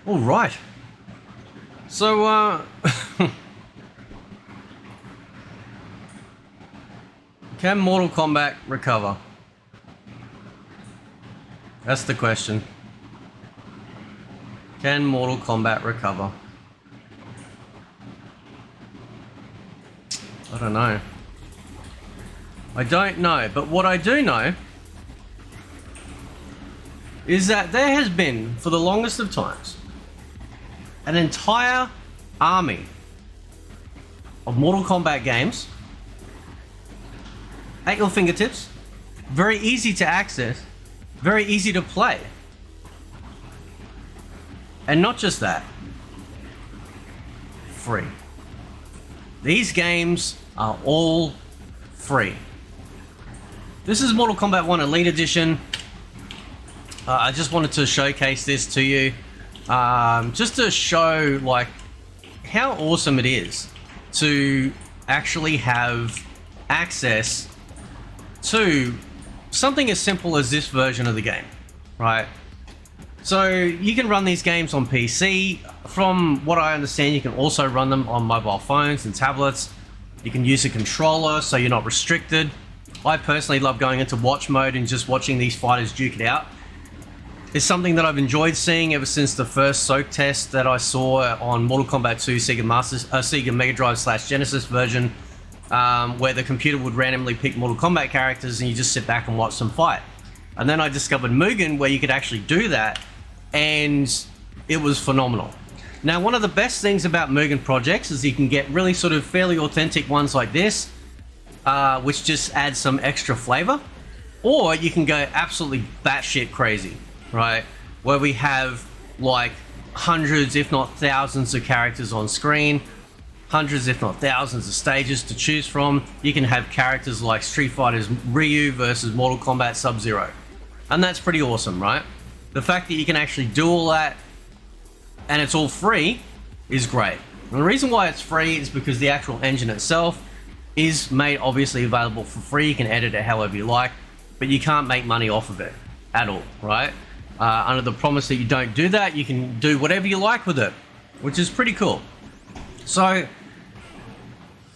All right. So, can Mortal Kombat recover? That's the question. Can Mortal Kombat recover? I don't know. I don't know, but what I do know is that there has been, for the longest of times, an entire army of Mortal Kombat games at your fingertips, very easy to access, very easy to play. And not just that, free. These games are all free. This is Mortal Kombat 1 Elite Edition. I just wanted to showcase this to you, just to show like how awesome it is to actually have access to something as simple as this version of the game, right? So you can run these games on PC. From what I understand, you can also run them on mobile phones and tablets. You can use a controller, so you're not restricted. I personally love going into watch mode and just watching these fighters duke it out. It's something that I've enjoyed seeing ever since the first soak test that I saw on Mortal Kombat 2 Sega Mega Drive / Genesis version, where the computer would randomly pick Mortal Kombat characters and you just sit back and watch them fight. And then I discovered Mugen, where you could actually do that, and it was phenomenal. Now, one of the best things about Mugen projects is you can get really sort of fairly authentic ones like this, which just adds some extra flavor, or you can go absolutely batshit crazy, right? Where we have like hundreds, if not thousands of characters on screen, hundreds, if not thousands of stages to choose from. You can have characters like Street Fighter's Ryu versus Mortal Kombat Sub-Zero. And that's pretty awesome, right? The fact that you can actually do all that and it's all free is great. And the reason why it's free is because the actual engine itself is made obviously available for free. You can edit it however you like, but you can't make money off of it at all, right? Under the promise that you don't do that, you can do whatever you like with it, which is pretty cool. So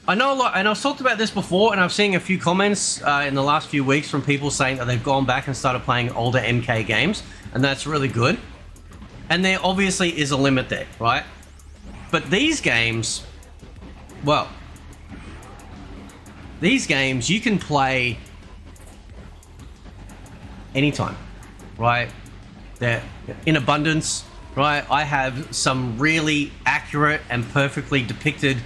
I know a lot, and I've talked about this before, and I've seen a few comments in the last few weeks from people saying that they've gone back and started playing older MK games, and that's really good. And there obviously is a limit there, right? But these games, well, these games you can play anytime, right? They're in abundance, right? I have some really accurate and perfectly depicted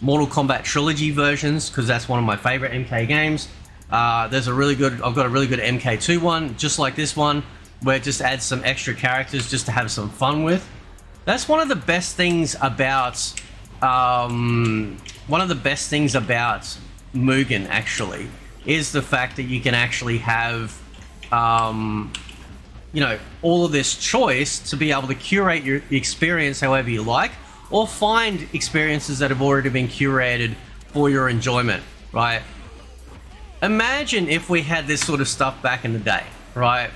Mortal Kombat trilogy versions, because that's one of my favorite MK games. I've got a really good MK2 one, just like this one, where it just adds some extra characters just to have some fun with. That's one of the best things about Mugen, actually, is the fact that you can actually have you know, all of this choice to be able to curate your experience however you like, or find experiences that have already been curated for your enjoyment, right? Imagine if we had this sort of stuff back in the day, right?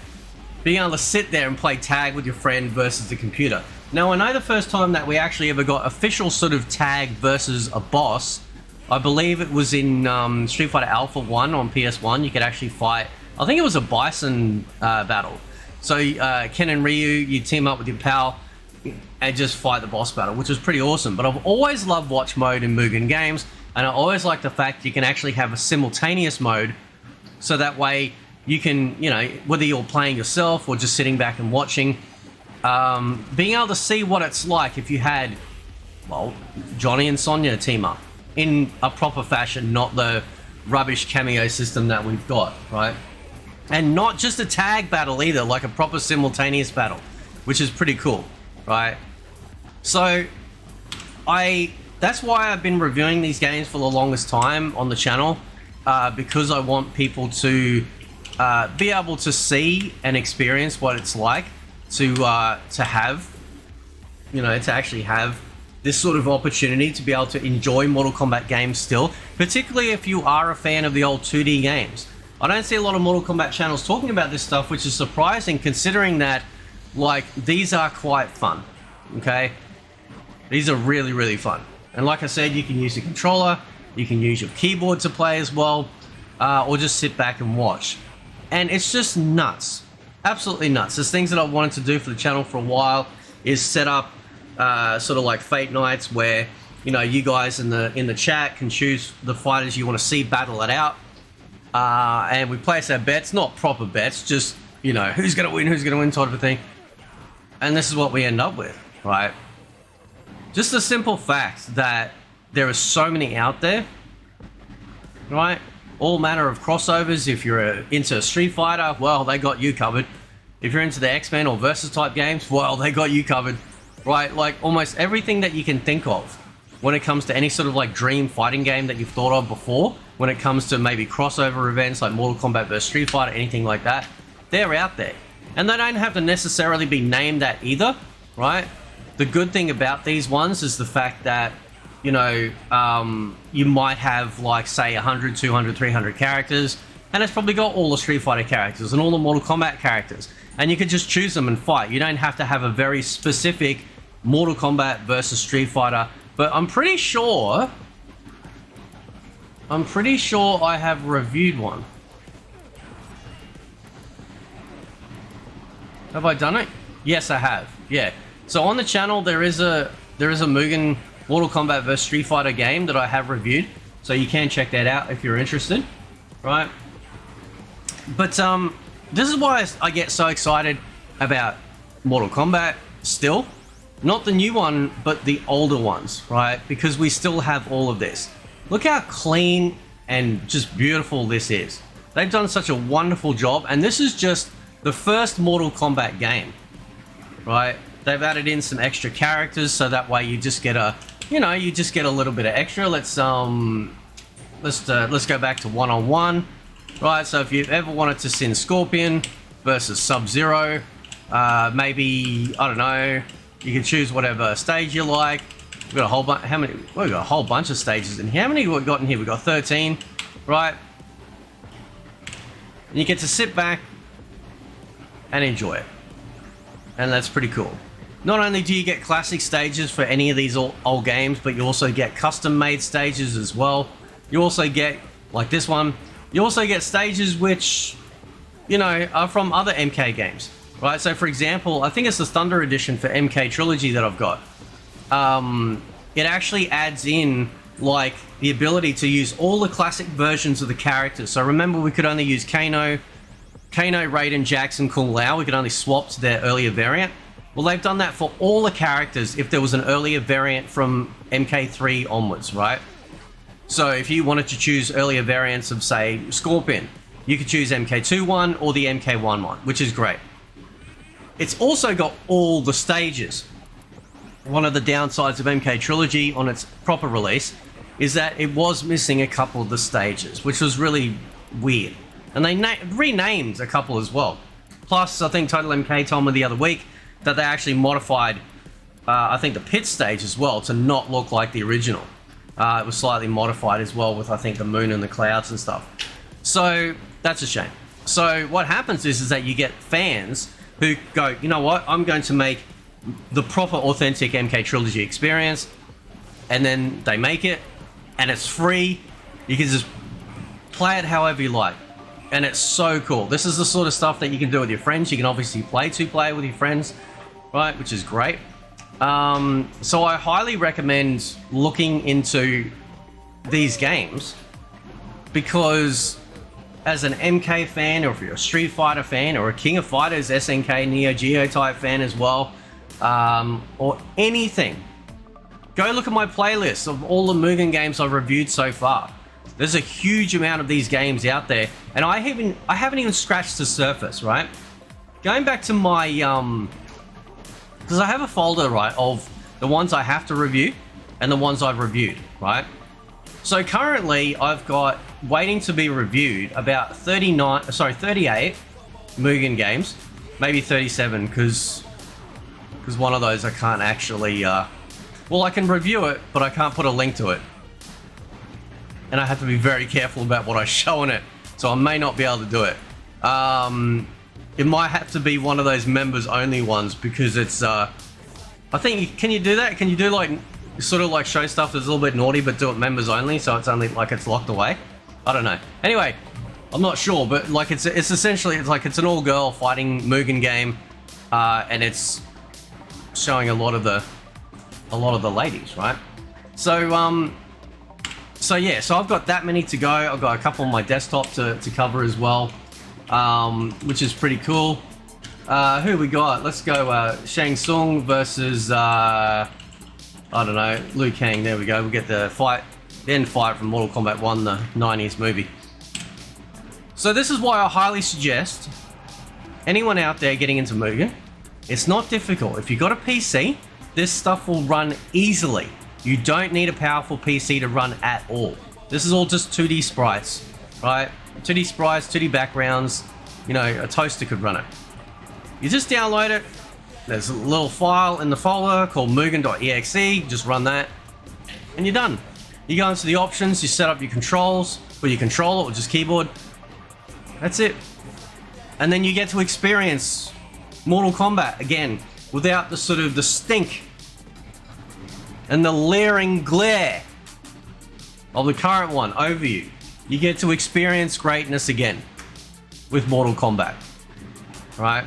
Being able to sit there and play tag with your friend versus the computer. Now, I know the first time that we actually ever got official sort of tag versus a boss, I believe it was in Street Fighter Alpha 1 on PS1. You could actually fight, I think it was a Bison battle. So Ken and Ryu, you team up with your pal and just fight the boss battle, which was pretty awesome. But I've always loved watch mode in Mugen games, and I always like the fact you can actually have a simultaneous mode, so that way you can, you know, whether you're playing yourself or just sitting back and watching, being able to see what it's like if you had, well, Johnny and Sonya team up in a proper fashion, not the rubbish cameo system that we've got, right? And not just a tag battle either, like a proper simultaneous battle, which is pretty cool, right? So that's why I've been reviewing these games for the longest time on the channel, because I want people to be able to see and experience what it's like to have, you know, to actually have this sort of opportunity to be able to enjoy Mortal Kombat games still, particularly if you are a fan of the old 2D games. I don't see a lot of Mortal Kombat channels talking about this stuff, which is surprising considering that, like, these are quite fun, okay? These are really, really fun. And like I said, you can use your controller, you can use your keyboard to play as well, or just sit back and watch. And it's just nuts. Absolutely nuts. There's things that I wanted to do for the channel for a while, is set up sort of like Fate Nights where, you know, you guys in the chat can choose the fighters you want to see battle it out. And we place our bets, not proper bets, just, you know, who's going to win type of thing. And this is what we end up with, right? Just the simple fact that there are so many out there, right? All manner of crossovers. If you're into Street Fighter, well, they got you covered. If you're into the X-Men or Versus type games, well, they got you covered, right? Like almost everything that you can think of when it comes to any sort of like dream fighting game that you've thought of before, when it comes to maybe crossover events like Mortal Kombat vs Street Fighter, anything like that, they're out there. And they don't have to necessarily be named that either, right? The good thing about these ones is the fact that, you know, you might have like, say, 100, 200, 300 characters, and it's probably got all the Street Fighter characters and all the Mortal Kombat characters, and you can just choose them and fight. You don't have to have a very specific Mortal Kombat versus Street Fighter. But I'm pretty sure I have reviewed one. Have I done it? Yes, I have. Yeah. So on the channel there is a Mugen Mortal Kombat vs Street Fighter game that I have reviewed. So you can check that out if you're interested, right? But this is why I get so excited about Mortal Kombat still. Not the new one, but the older ones, right? Because we still have all of this. Look how clean and just beautiful this is. They've done such a wonderful job, and this is just the first Mortal Kombat game, right? They've added in some extra characters, so that way you just get a, you know, you just get a little bit of extra. Let's go back to one-on-one, right? So if you've ever wanted to send Scorpion versus Sub-Zero, maybe, I don't know, you can choose whatever stage you like. We've got a whole bunch. How many? We've got a whole bunch of stages in here. How many have we got in here? We've got 13, right? And you get to sit back and enjoy it, and that's pretty cool. Not only do you get classic stages for any of these old games, but you also get custom-made stages as well. You also get, like this one, you also get stages which, you know, are from other MK games. Right, so for example, I think it's the Thunder Edition for MK Trilogy that I've got. It actually adds in, like, the ability to use all the classic versions of the characters. So remember, we could only use Kano, Raiden, Jackson, Kung Lao. We could only swap to their earlier variant. Well, they've done that for all the characters if there was an earlier variant from MK3 onwards, right? So if you wanted to choose earlier variants of, say, Scorpion, you could choose MK2-1 or the MK1 one, which is great. It's also got all the stages. One of the downsides of MK Trilogy on its proper release is that it was missing a couple of the stages, which was really weird. And they renamed a couple as well. Plus, I think Total MK told me the other week that they actually modified, I think, the pit stage as well to not look like the original. It was slightly modified as well with, I think, the moon and the clouds and stuff. So, that's a shame. So, what happens is that you get fans who go, you know what, I'm going to make the proper authentic MK Trilogy experience, and then they make it, and it's free. You can just play it however you like, and it's so cool. This is the sort of stuff that you can do with your friends. You can obviously play with your friends, right, which is great. So I highly recommend looking into these games, because as an MK fan, or if you're a Street Fighter fan, or a King of Fighters, SNK, Neo Geo type fan as well, or anything, go look at my playlist of all the Mugen games I've reviewed so far. There's a huge amount of these games out there, and I haven't even scratched the surface, right? Going back to my, because I have a folder, right, of the ones I have to review and the ones I've reviewed, right? So currently I've got, waiting to be reviewed, about 38 Mugen games, maybe 37, because one of those I can't actually, well, I can review it, but I can't put a link to it. And I have to be very careful about what I show on it, so I may not be able to do it. It might have to be one of those members only ones because it's I think, can you do that? Can you do like sort of like show stuff that's a little bit naughty but do it members only, so it's only like it's locked away? I don't know. Anyway, I'm not sure, but like it's essentially it's an all girl fighting Mugen game, and it's showing a lot of the ladies, right? So yeah, so I've got that many to go. I've got a couple on my desktop to cover as well, which is pretty cool. Who we got? Let's go Shang Tsung versus I don't know, Liu Kang. There we go. We get the end fight from Mortal Kombat 1, the 90s movie. So this is why I highly suggest anyone out there getting into Mugen, it's not difficult. If you've got a PC, this stuff will run easily. You don't need a powerful PC to run at all. This is all just 2D sprites, right? 2D sprites, 2D backgrounds, you know, a toaster could run it. You just download it. There's a little file in the folder called mugen.exe, just run that, and you're done. You go into the options, you set up your controls, with your controller or just keyboard. That's it. And then you get to experience Mortal Kombat again, without the sort of the stink and the leering glare of the current one over you. You get to experience greatness again with Mortal Kombat, right?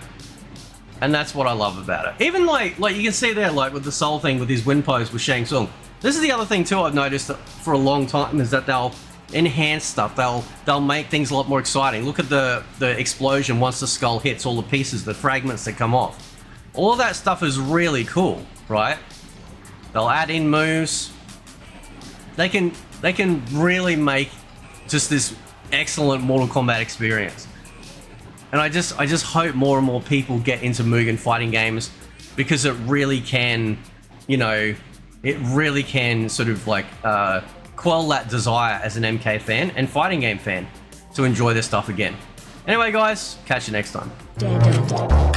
And that's what I love about it. Even like you can see there, like with the soul thing with his wind pose with Shang Tsung. This is the other thing too I've noticed for a long time, is that they'll enhance stuff. They'll make things a lot more exciting. Look at the explosion once the skull hits, all the pieces, the fragments that come off. All of that stuff is really cool, right? They'll add in moves. They can really make just this excellent Mortal Kombat experience. And I just hope more and more people get into Mugen fighting games, because it really can, you know, it really can sort of like quell that desire as an MK fan and fighting game fan to enjoy this stuff again. Anyway guys, catch you next time.